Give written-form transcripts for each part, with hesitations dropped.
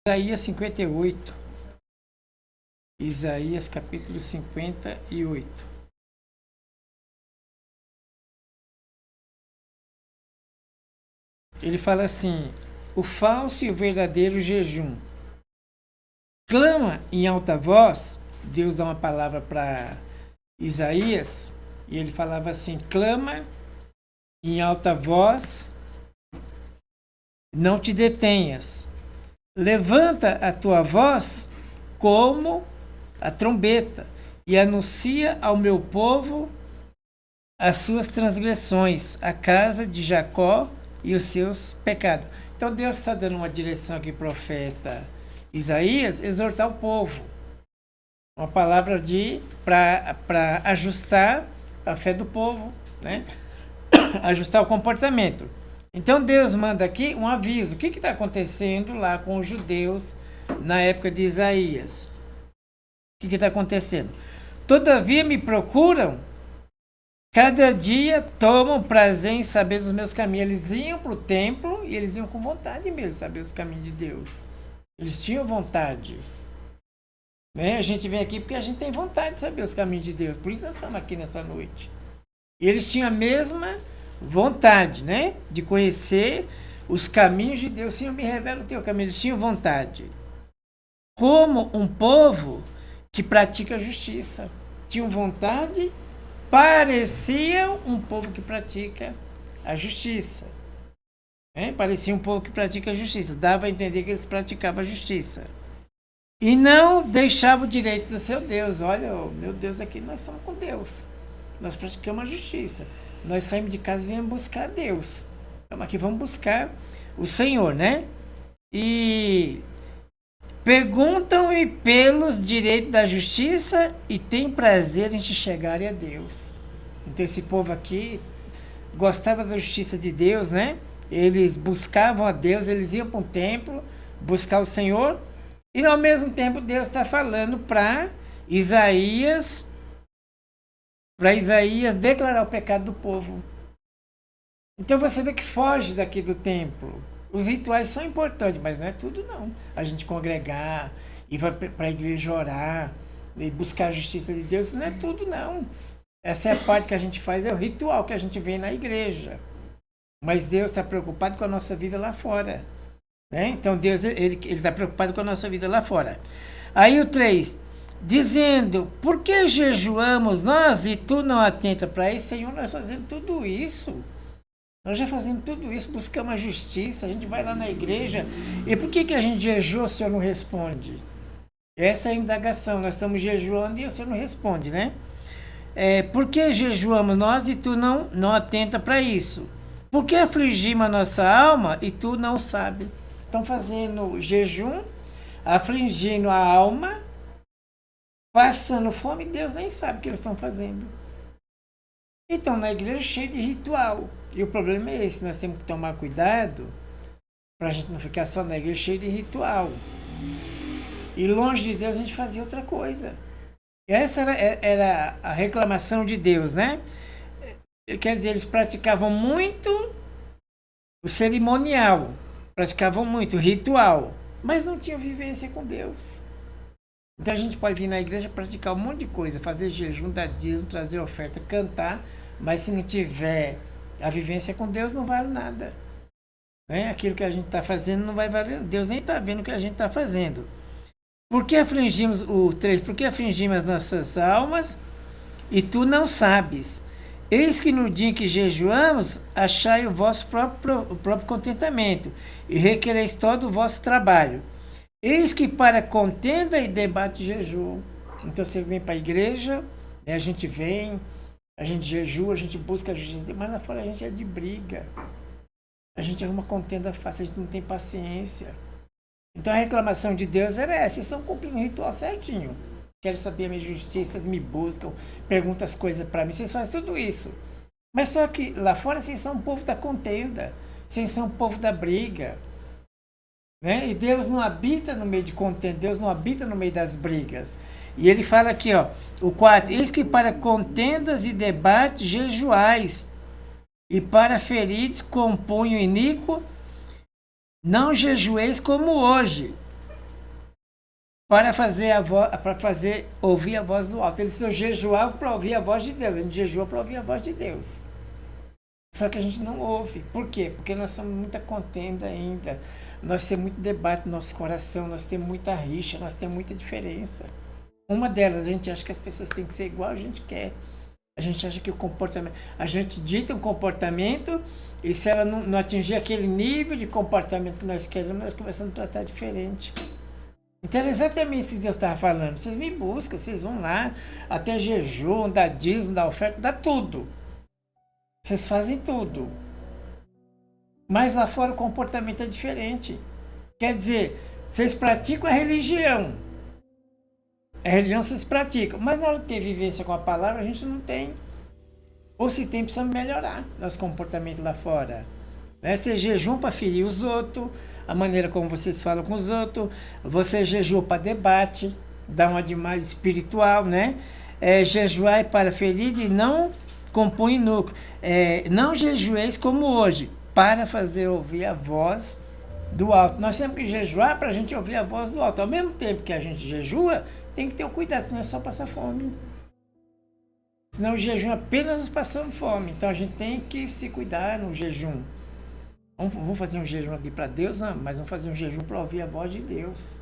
Isaías 58. Isaías capítulo 58. Ele fala assim: o falso e o verdadeiro jejum. Clama em alta voz. Deus dá uma palavra para Isaías e ele falava assim: clama em alta voz, não te detenhas. Levanta a tua voz como a trombeta e anuncia ao meu povo as suas transgressões, a casa de Jacó e os seus pecados. Então Deus está dando uma direção aqui, profeta Isaías, exortar o povo. Uma palavra para ajustar a fé do povo, né? Ajustar o comportamento. Então Deus manda aqui um aviso. O que está acontecendo lá com os judeus na época de Isaías? O que está acontecendo? Todavia me procuram, cada dia tomam prazer em saber dos meus caminhos. Eles iam para o templo e eles iam com vontade mesmo de saber os caminhos de Deus. Eles tinham vontade. Né? A gente vem aqui porque a gente tem vontade de saber os caminhos de Deus. Por isso nós estamos aqui nessa noite. E eles tinham a mesma vontade, né? De conhecer os caminhos de Deus. Senhor, me revela o teu caminho. Eles tinham vontade. Como um povo que pratica justiça. Tinham vontade, pareciam um povo que pratica a justiça. Né? Parecia um povo que pratica a justiça. Dava a entender que eles praticavam a justiça. E não deixava o direito do seu Deus. Olha, meu Deus, aqui nós estamos com Deus. Nós praticamos a justiça. Nós saímos de casa e viemos buscar Deus. Então aqui vamos buscar o Senhor, né? E perguntam-me pelos direitos da justiça e tem prazer em chegarem a Deus. Então esse povo aqui gostava da justiça de Deus, né? Eles buscavam a Deus, eles iam para um templo buscar o Senhor. E ao mesmo tempo Deus está falando para Isaías declarar o pecado do povo. Então você vê que foge daqui do templo. Os rituais são importantes, mas não é tudo não. A gente congregar, ir para a igreja orar, e buscar a justiça de Deus, isso não é tudo não. Essa é a parte que a gente faz, é o ritual que a gente vê na igreja. Mas Deus está preocupado com a nossa vida lá fora. Né? Então Deus ele está preocupado com a nossa vida lá fora. Aí o 3, dizendo: por que jejuamos nós e tu não atenta para isso? Senhor, nós fazemos tudo isso. Nós já fazemos tudo isso, buscamos a justiça, a gente vai lá na igreja. E por que a gente jejua, o Senhor não responde? Essa é a indagação, nós estamos jejuando e o Senhor não responde, né? Por que jejuamos nós e tu não atenta para isso? Por que afligimos a nossa alma e tu não sabe? Estão fazendo jejum, afligindo a alma, passando fome, Deus nem sabe o que eles estão fazendo. Então, na igreja cheio de ritual. E o problema é esse, nós temos que tomar cuidado para a gente não ficar só na igreja cheio de ritual. E longe de Deus a gente fazia outra coisa. E essa era a reclamação de Deus, né? Quer dizer, eles praticavam muito o cerimonial, praticavam muito o ritual, mas não tinham vivência com Deus. Então a gente pode vir na igreja praticar um monte de coisa, fazer jejum, dar dízimo, trazer oferta, cantar, mas se não tiver a vivência com Deus, não vale nada. Né? Aquilo que a gente está fazendo não vai valer, Deus nem está vendo o que a gente está fazendo. Por que afligimos, o 3, por que afligimos as nossas almas e tu não sabes? Eis que no dia em que jejuamos, achai o vosso próprio contentamento e requereis todo o vosso trabalho. Eis que para contenda e debate jejum. Então você vem para a igreja, né, a gente vem, a gente jejua, a gente busca a justiça, mas lá fora a gente é de briga. A gente arruma contenda fácil, a gente não tem paciência. Então a reclamação de Deus era essa: vocês estão cumprindo o ritual certinho. Quero saber a minha justiça, vocês me buscam, perguntam as coisas para mim, vocês fazem tudo isso. Mas só que lá fora vocês são um povo da contenda, vocês são um povo da briga. Né? E Deus não habita no meio de contenda, Deus não habita no meio das brigas. E ele fala aqui, ó, o 4, eis que para contendas e debates jejuais, e para feridos com punho iníquo, não jejueis como hoje, para fazer para fazer ouvir a voz do alto. Eles jejuavam para ouvir a voz de Deus. A gente jejua para ouvir a voz de Deus. Só que a gente não ouve. Por quê? Porque nós somos muita contenda ainda. Nós temos muito debate no nosso coração, nós temos muita rixa, nós temos muita diferença. Uma delas, a gente acha que as pessoas têm que ser igual a gente quer. A gente acha que o comportamento. A gente dita um comportamento e se ela não atingir aquele nível de comportamento que nós queremos, nós começamos a tratar diferente. Então é exatamente isso que Deus estava falando. Vocês me buscam, vocês vão lá, até jejum, dá dízimo, dá oferta, dá tudo. Vocês fazem tudo. Mas lá fora o comportamento é diferente. Quer dizer, vocês praticam a religião. A religião vocês praticam. Mas na hora de ter vivência com a palavra, a gente não tem. Ou se tem, precisamos melhorar nosso comportamento lá fora. Né? Você jejum para ferir os outros, a maneira como vocês falam com os outros. Você jejum para debate, dá uma de mais espiritual, né? Jejuai para ferir e não compõe núcleo. Não jejueis como hoje, para fazer ouvir a voz do alto. Nós temos que jejuar para a gente ouvir a voz do alto. Ao mesmo tempo que a gente jejua, tem que ter o cuidado, senão é só passar fome. Senão o jejum apenas nos passando fome. Então a gente tem que se cuidar no jejum. Vamos fazer um jejum aqui para Deus, mas vamos fazer um jejum para ouvir a voz de Deus.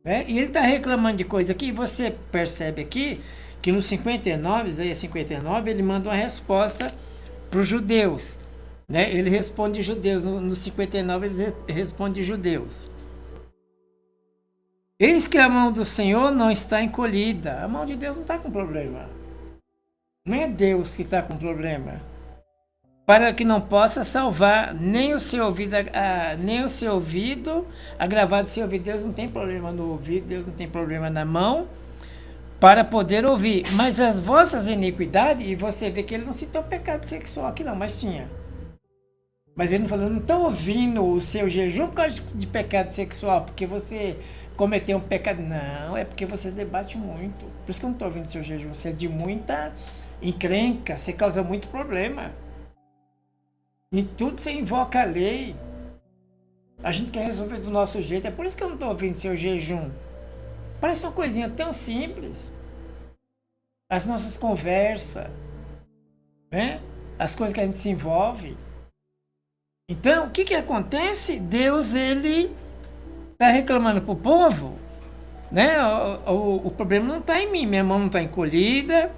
E ele está reclamando de coisa aqui, e você percebe aqui que no 59, Isaías 59, ele manda uma resposta para os judeus. Né? Ele responde judeus. No 59 ele responde judeus. Eis que a mão do Senhor não está encolhida. A mão de Deus não está com problema. Não é Deus que está com problema. Para que não possa salvar nem o seu ouvido, agravado o seu ouvido. Deus não tem problema no ouvido, Deus não tem problema na mão, para poder ouvir. Mas as vossas iniquidades, e você vê que ele não citou pecado sexual aqui não, mas tinha. Mas ele não falou, não estou ouvindo o seu jejum por causa de pecado sexual, porque você cometeu um pecado. Não, é porque você debate muito. Por isso que eu não estou ouvindo o seu jejum. Você é de muita encrenca, você causa muito problema. Em tudo você invoca a lei. A gente quer resolver do nosso jeito. É por isso que eu não estou ouvindo o seu jejum. Parece uma coisinha tão simples. As nossas conversas, né? As coisas que a gente se envolve. Então, o que acontece? Deus, ele está reclamando para o povo, né? O problema não está em mim, minha mão não está encolhida,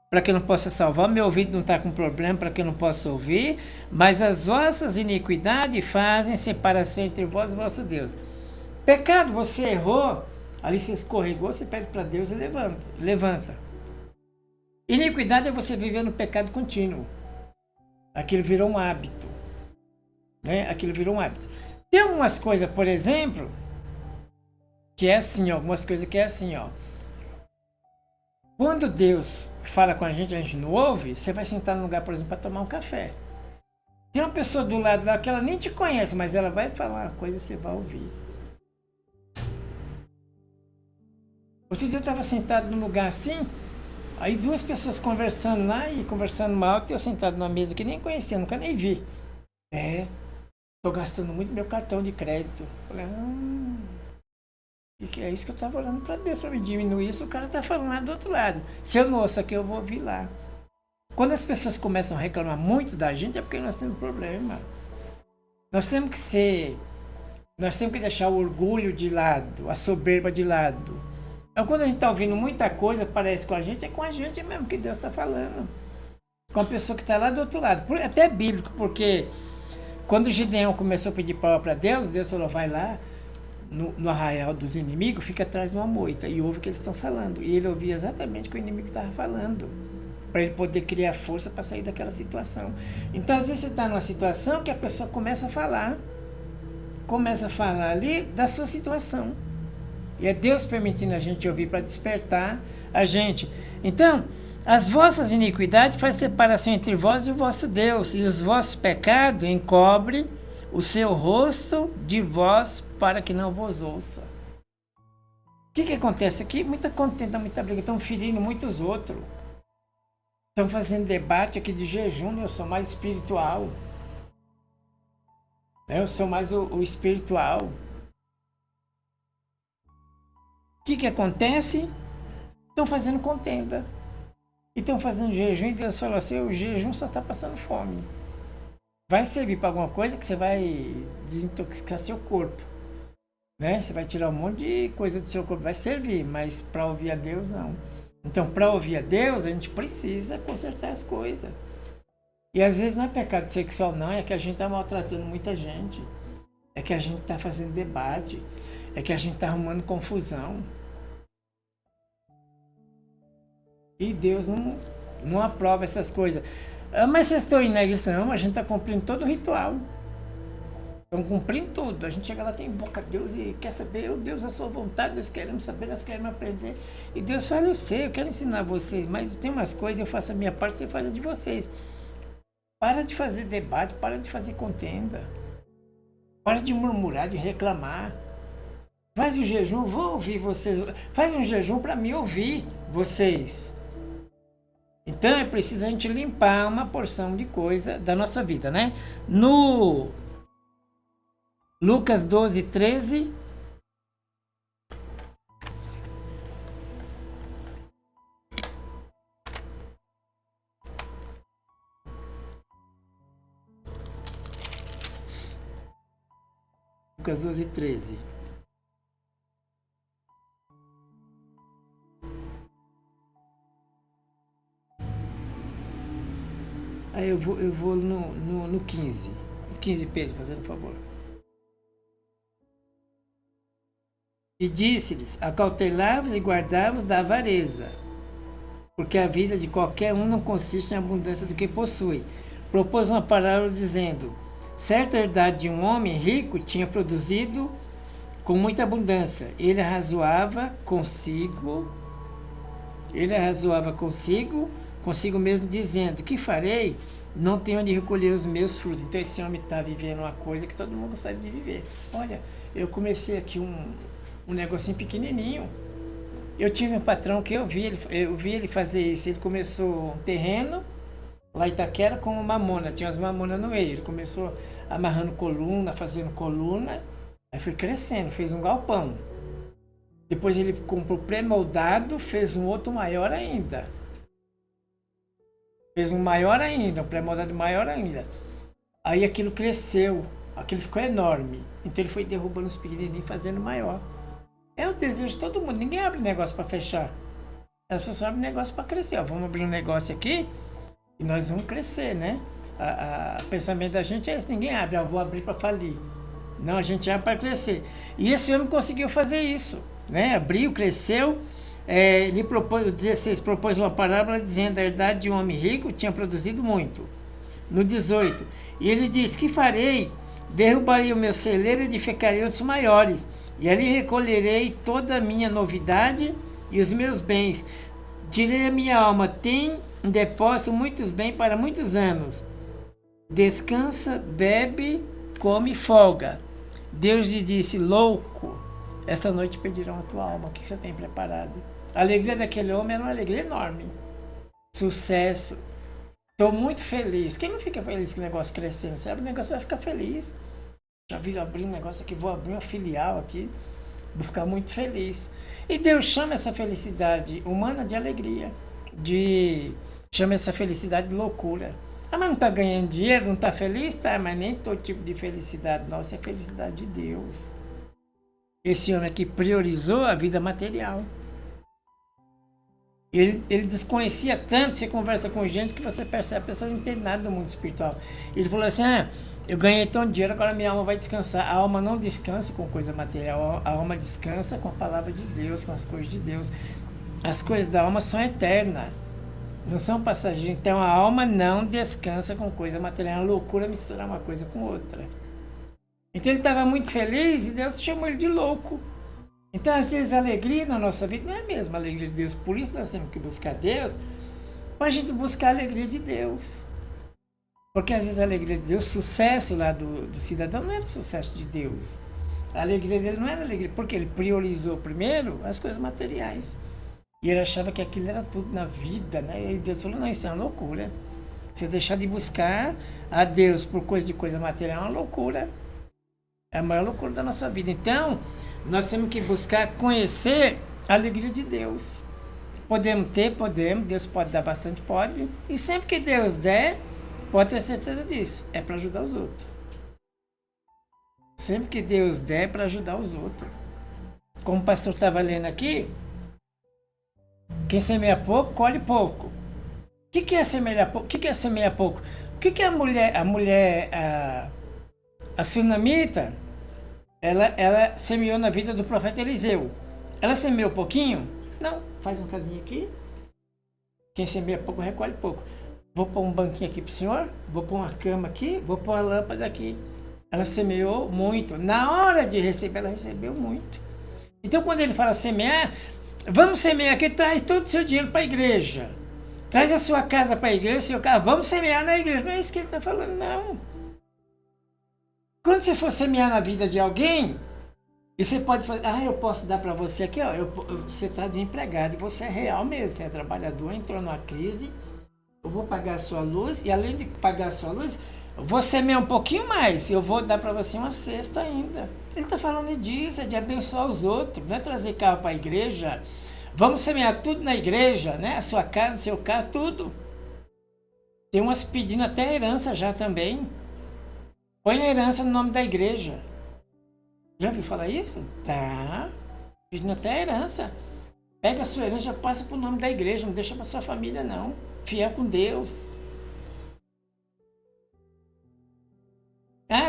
para que eu não possa salvar, meu ouvido não está com problema, para que eu não possa ouvir, mas as vossas iniquidades fazem separação entre vós e vosso Deus. Pecado, você errou, ali você escorregou, você pede para Deus e levanta. Iniquidade é você viver no pecado contínuo. Aquilo virou um hábito. Né? Aquilo virou um hábito. Tem algumas coisas, por exemplo, que é assim, algumas coisas que é assim, ó. Quando Deus fala com a gente não ouve, você vai sentar num lugar, por exemplo, para tomar um café. Tem uma pessoa do lado dela que ela nem te conhece, mas ela vai falar uma coisa e você vai ouvir. Outro dia eu estava sentado num lugar assim, aí duas pessoas conversando lá e conversando mal, e eu sentado numa mesa que nem conhecia, nunca nem vi. Tô gastando muito meu cartão de crédito. Falei, e que é isso que eu tava olhando para Deus, para me diminuir isso, o cara tá falando lá do outro lado. Se eu não ouço aqui, eu vou ouvir lá. Quando as pessoas começam a reclamar muito da gente, é porque nós temos problema. Nós temos que deixar o orgulho de lado, a soberba de lado. Então, quando a gente está ouvindo muita coisa, parece com a gente, é com a gente mesmo que Deus está falando. Com a pessoa que está lá do outro lado. Até é bíblico, porque quando o Gideão começou a pedir prova para Deus, Deus falou, vai lá no arraial dos inimigos, fica atrás de uma moita e ouve o que eles estão falando. E ele ouvia exatamente o que o inimigo estava falando, para ele poder criar força para sair daquela situação. Então, às vezes você está numa situação que a pessoa começa a falar ali da sua situação. E é Deus permitindo a gente ouvir para despertar a gente. Então, as vossas iniquidades fazem separação entre vós e o vosso Deus, e os vossos pecados encobrem o seu rosto de vós para que não vos ouça. O que acontece aqui? Muita contenda, muita briga. Estão ferindo muitos outros. Estão fazendo debate aqui de jejum. Eu sou mais espiritual. Eu sou mais o espiritual. que acontece? Estão fazendo contenda. E estão fazendo jejum e Deus falou assim, o jejum só está passando fome. Vai servir para alguma coisa que você vai desintoxicar seu corpo. Né? Você vai tirar um monte de coisa do seu corpo, vai servir, mas para ouvir a Deus, não. Então, para ouvir a Deus, a gente precisa consertar as coisas. E às vezes não é pecado sexual, não, é que a gente está maltratando muita gente. É que a gente está fazendo debate. É que a gente está arrumando confusão. E Deus não aprova essas coisas. Ah, mas vocês estão indo na igreja? Não, a gente está cumprindo todo o ritual. Estamos cumprindo tudo. A gente chega lá, tem invoca a Deus e quer saber, oh Deus, a sua vontade, nós queremos saber, nós queremos aprender. E Deus fala, eu sei, eu quero ensinar vocês, mas tem umas coisas, eu faço a minha parte, você faz a de vocês. Para de fazer debate, para de fazer contenda. Para de murmurar, de reclamar. Faz o jejum, vou ouvir vocês. Faz um jejum para me ouvir vocês. Então é preciso a gente limpar uma porção de coisa da nossa vida, né? No Lucas 12, 13. Lucas 12, 13. Aí eu vou no 15. No 15, Pedro, fazendo um favor. E disse-lhes, acautelai-vos e guardai-vos da avareza, porque a vida de qualquer um não consiste em abundância do que possui. Propôs uma parábola dizendo, certa herdade de um homem rico tinha produzido com muita abundância. Ele arrazoava consigo mesmo, dizendo, que farei? Não tenho onde recolher os meus frutos. Então esse homem está vivendo uma coisa que todo mundo gostaria de viver. Olha, eu comecei aqui um negocinho pequenininho. Eu tive um patrão que eu vi ele fazer isso. Ele começou um terreno lá em Itaquera com mamona, tinha as mamonas no meio. Ele começou amarrando coluna, fazendo coluna, aí foi crescendo, fez um galpão. Depois ele comprou pré-moldado, fez um outro maior ainda. Fez um maior ainda, um pré-moldado maior ainda. Aí aquilo cresceu, aquilo ficou enorme. Então ele foi derrubando os pequenininhos e fazendo maior. É o desejo de todo mundo, ninguém abre negócio para fechar. As pessoas abrem negócio para crescer. Ó, vamos abrir um negócio aqui e nós vamos crescer, né? O pensamento da gente é esse, ninguém abre, eu vou abrir para falir. Não, a gente abre para crescer. E esse homem conseguiu fazer isso, né? Abriu, cresceu. Ele propôs, o 16, propôs uma parábola dizendo a herdade de um homem rico tinha produzido muito. No 18, e ele disse, que farei? Derrubarei o meu celeiro e edificarei outros maiores, e ali recolherei toda a minha novidade e os meus bens. Direi a minha alma, tem em depósito muitos bens para muitos anos. Descansa, bebe, come e folga. Deus lhe disse, louco, esta noite pedirão a tua alma, o que você tem preparado? A alegria daquele homem era uma alegria enorme. Sucesso. Estou muito feliz. Quem não fica feliz com o negócio crescendo? Você abre o negócio, vai ficar feliz. Já vi abrir um negócio aqui, vou abrir uma filial aqui, vou ficar muito feliz. E Deus chama essa felicidade humana de alegria. Chama essa felicidade de loucura. Ah, mas não está ganhando dinheiro, não está feliz? Tá, mas nem todo tipo de felicidade nossa é felicidade de Deus. Esse homem aqui priorizou a vida material. Ele desconhecia tanto, você conversa com gente que você percebe, a pessoa não entende nada do mundo espiritual. Ele falou assim, eu ganhei tanto dinheiro, agora minha alma vai descansar. A alma não descansa com coisa material, a alma descansa com a palavra de Deus, com as coisas de Deus. As coisas da alma são eternas, não são passageiras. Então a alma não descansa com coisa material, é uma loucura misturar uma coisa com outra. Então ele estava muito feliz e Deus chamou ele de louco. Então, às vezes, a alegria na nossa vida não é a mesma alegria de Deus. Por isso, nós temos que buscar Deus, para a gente buscar a alegria de Deus. Porque, às vezes, a alegria de Deus, o sucesso lá do cidadão não era o sucesso de Deus. A alegria dele não era alegria, porque ele priorizou primeiro as coisas materiais. E ele achava que aquilo era tudo na vida, né? E Deus falou, não, isso é uma loucura. Você deixar de buscar a Deus por coisa material é uma loucura. É a maior loucura da nossa vida. Então, nós temos que buscar conhecer A alegria de Deus. Podemos ter, podemos, Deus pode dar bastante, pode. E sempre que Deus der, pode ter certeza disso, é para ajudar os outros. Sempre que Deus der, é para ajudar os outros. Como o pastor estava lendo aqui, quem semeia pouco, colhe pouco. O que é semear pouco? O que é semear pouco? O que a mulher, a sunamita, ela semeou na vida do profeta Eliseu. Ela semeou pouquinho? Não, faz um casinho aqui. Quem semeia pouco, recolhe pouco. Vou pôr um banquinho aqui pro senhor, vou pôr uma cama aqui, vou pôr uma lâmpada aqui. Ela semeou muito. Na hora de receber, ela recebeu muito. Então, quando ele fala semear, vamos semear aqui, traz todo o seu dinheiro para a igreja. Traz a sua casa para a igreja, seu carro, vamos semear na igreja. Não é isso que ele está falando, não. Quando você for semear na vida de alguém, e você pode falar, eu posso dar para você aqui, ó, você está desempregado, e você é real mesmo, você é trabalhador, entrou numa crise, eu vou pagar a sua luz, e além de pagar a sua luz, vou semear um pouquinho mais, eu vou dar para você uma cesta ainda. Ele está falando disso, é de abençoar os outros, não é trazer carro para a igreja. Vamos semear tudo na igreja, né? A sua casa, o seu carro, tudo. Tem umas pedindo até herança já também. Põe a herança no nome da igreja. Já ouviu falar isso? Tá. Pedindo até herança. Pega a sua herança e passa para o nome da igreja. Não deixa para sua família, não. Fiel com Deus.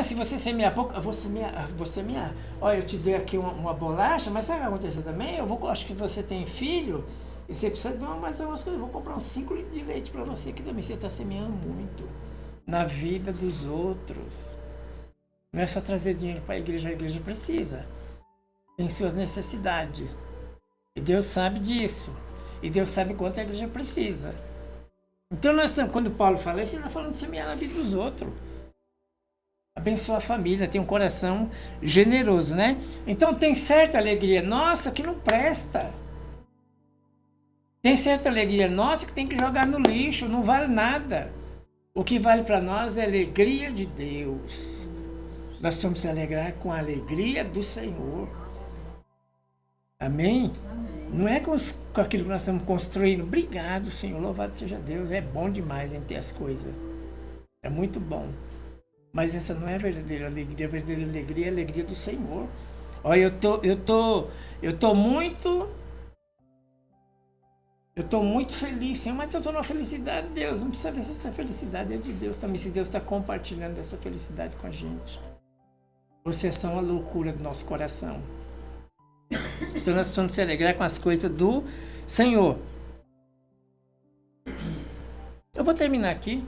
Se você semear pouco, eu vou semear. Olha, eu te dei aqui uma bolacha, mas sabe o que vai acontecer também? Acho que você tem filho e você precisa de mais algumas coisas. Eu vou comprar uns 5 litros de leite para você, que também você está semeando muito na vida dos outros. Não é só trazer dinheiro para a igreja precisa. Tem suas necessidades. E Deus sabe disso. E Deus sabe quanto a igreja precisa. Então, quando Paulo fala isso, ele está falando de semear na vida dos outros. Abençoa a família, tem um coração generoso, né? Então tem certa alegria nossa que não presta. Tem certa alegria nossa que tem que jogar no lixo, não vale nada. O que vale para nós é a alegria de Deus. Nós vamos se alegrar com a alegria do Senhor. Amém? Não é com aquilo que nós estamos construindo. Obrigado, Senhor. Louvado seja Deus. É bom demais em ter as coisas. É muito bom. Mas essa não é a verdadeira alegria. A verdadeira alegria é a alegria do Senhor. Olha, eu tô muito feliz, Senhor, mas eu estou na felicidade de Deus. Não precisa ver se essa felicidade é de Deus também, se Deus está compartilhando essa felicidade com a gente. Você é só uma loucura do nosso coração. Então nós precisamos se alegrar com as coisas do Senhor. Eu vou terminar aqui.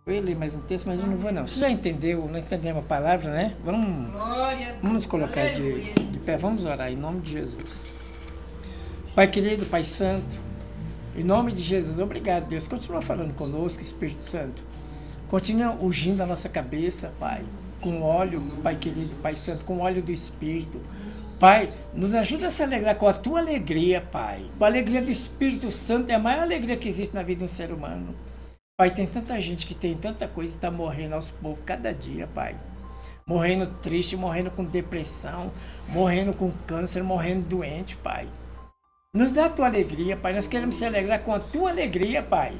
Eu ia ler mais um texto, mas eu não vou não. Você já entendeu, não entendemos a palavra, né? Vamos nos colocar de pé, vamos orar em nome de Jesus. Pai querido, Pai Santo, em nome de Jesus, obrigado, Deus. Continua falando conosco, Espírito Santo. Continua ungindo a nossa cabeça, Pai, com óleo, Pai querido, Pai Santo, com óleo do Espírito. Pai, nos ajuda a se alegrar com a Tua alegria, Pai. A alegria do Espírito Santo é a maior alegria que existe na vida de um ser humano. Pai, tem tanta gente que tem tanta coisa e está morrendo aos poucos cada dia, Pai. Morrendo triste, morrendo com depressão, morrendo com câncer, morrendo doente, Pai. Nos dá a Tua alegria, Pai. Nós queremos se alegrar com a Tua alegria, Pai.